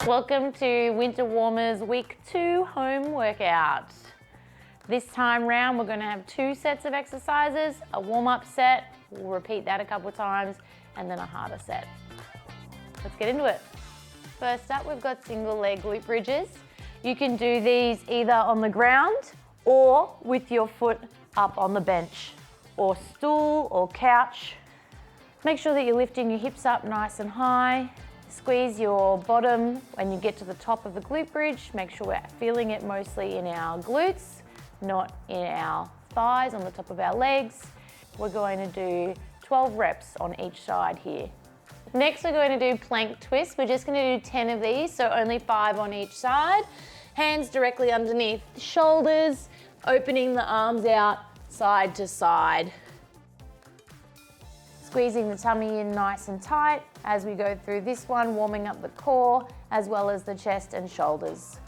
Welcome to Winter Warmers Week 2 home workout. This time round we're going to have 2 sets of exercises, a warm-up set, we'll repeat that a couple of times, and then a harder set. Let's get into it. First up, we've got single leg glute bridges. You can do these either on the ground or with your foot up on the bench or stool or couch. Make sure that you're lifting your hips up nice and high. Squeeze your bottom when you get to the top of the glute bridge. Make sure we're feeling it mostly in our glutes, not in our thighs, on the top of our legs. We're going to do 12 reps on each side here. Next, we're going to do plank twists. We're just going to do 10 of these, so only 5 on each side. Hands directly underneath the shoulders, opening the arms out side to side. Squeezing the tummy in nice and tight as we go through this one, warming up the core as well as the chest and shoulders.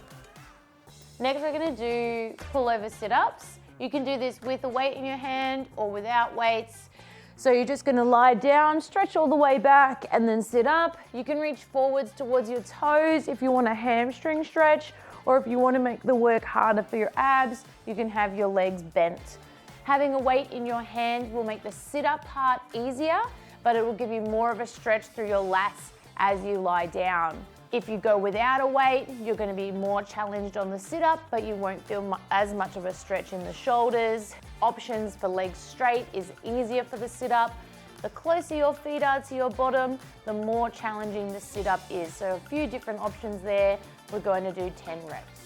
Next, we're going to do pullover sit-ups. You can do this with a weight in your hand or without weights. So you're just going to lie down, stretch all the way back and then sit up. You can reach forwards towards your toes if you want a hamstring stretch, or if you want to make the work harder for your abs, you can have your legs bent. Having a weight in your hand will make the sit-up part easier, but it will give you more of a stretch through your lats as you lie down. If you go without a weight, you're going to be more challenged on the sit-up, but you won't feel as much of a stretch in the shoulders. Options for legs straight is easier for the sit-up. The closer your feet are to your bottom, the more challenging the sit-up is. So a few different options there. We're going to do 10 reps.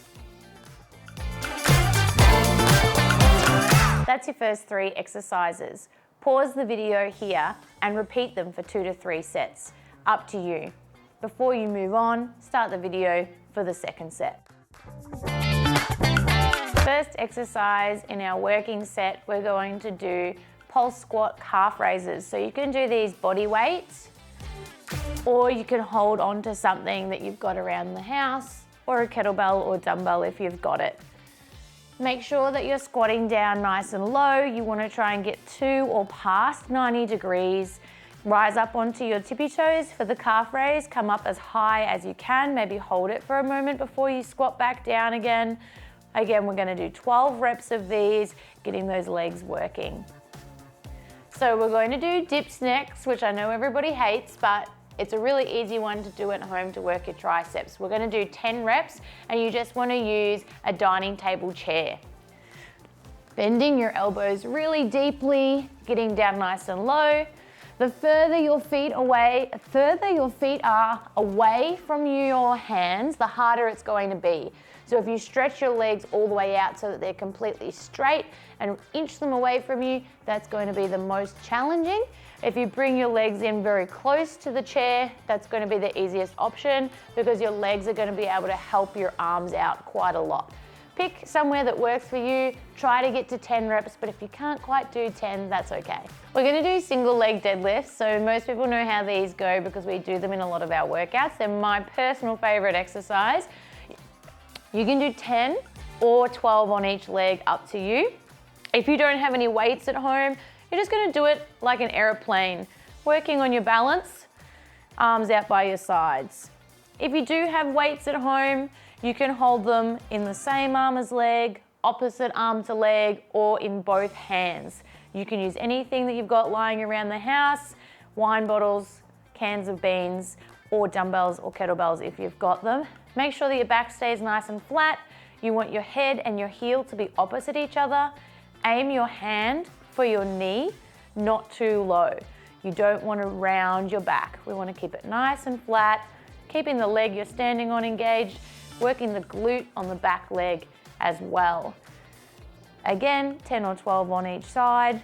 That's your first 3 exercises. Pause the video here and repeat them for 2 to 3 sets. Up to you. Before you move on, start the video for the second set. First exercise in our working set, we're going to do pulse squat calf raises. So you can do these body weights, or you can hold on to something that you've got around the house, or a kettlebell or dumbbell if you've got it. Make sure that you're squatting down nice and low. You want to try and get to or past 90 degrees. Rise up onto your tippy toes for the calf raise. Come up as high as you can. Maybe hold it for a moment before you squat back down again. Again, we're going to do 12 reps of these, getting those legs working. So we're going to do dips next, which I know everybody hates, but it's a really easy one to do at home to work your triceps. We're going to do 10 reps, and you just want to use a dining table chair. Bending your elbows really deeply, getting down nice and low. The further your feet are away from your hands, the harder it's going to be. So if you stretch your legs all the way out so that they're completely straight and inch them away from you, that's going to be the most challenging. If you bring your legs in very close to the chair, that's going to be the easiest option because your legs are going to be able to help your arms out quite a lot. Pick somewhere that works for you. Try to get to 10 reps, but if you can't quite do 10, that's okay. We're going to do single leg deadlifts. So most people know how these go because we do them in a lot of our workouts. They're my personal favorite exercise. You can do 10 or 12 on each leg, up to you. If you don't have any weights at home, you're just going to do it like an aeroplane, working on your balance, arms out by your sides. If you do have weights at home, you can hold them in the same arm as leg, opposite arm to leg, or in both hands. You can use anything that you've got lying around the house, wine bottles, cans of beans, or dumbbells or kettlebells if you've got them. Make sure that your back stays nice and flat. You want your head and your heel to be opposite each other. Aim your hand for your knee, not too low. You don't want to round your back. We want to keep it nice and flat, keeping the leg you're standing on engaged, working the glute on the back leg as well. Again, 10 or 12 on each side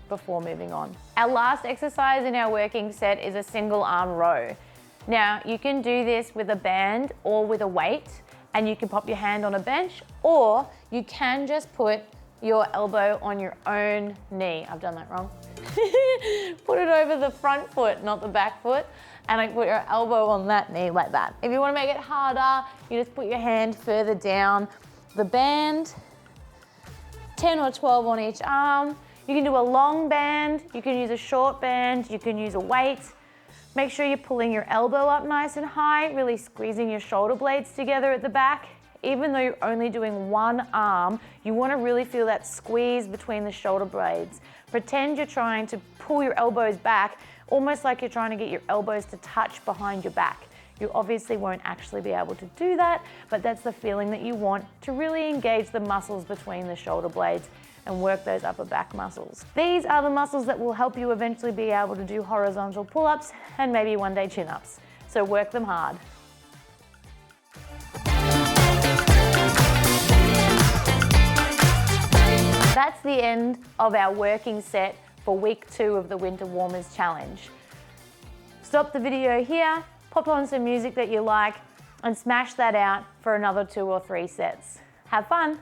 before moving on. Our last exercise in our working set is a single arm row. Now, you can do this with a band or with a weight, and you can pop your hand on a bench, or you can just put your elbow on your own knee. I've done that wrong. Put it over the front foot, not the back foot, and I put your elbow on that knee like that. If you want to make it harder, you just put your hand further down the band, 10 or 12 on each arm. You can do a long band, you can use a short band, you can use a weight. Make sure you're pulling your elbow up nice and high, really squeezing your shoulder blades together at the back. Even though you're only doing one arm, you want to really feel that squeeze between the shoulder blades. Pretend you're trying to pull your elbows back, almost like you're trying to get your elbows to touch behind your back. You obviously won't actually be able to do that, but that's the feeling that you want to really engage the muscles between the shoulder blades and work those upper back muscles. These are the muscles that will help you eventually be able to do horizontal pull-ups and maybe one day chin-ups. So work them hard. That's the end of our working set for week 2 of the Winter Warmers Challenge. Stop the video here, pop on some music that you like, and smash that out for another 2 or 3 sets. Have fun!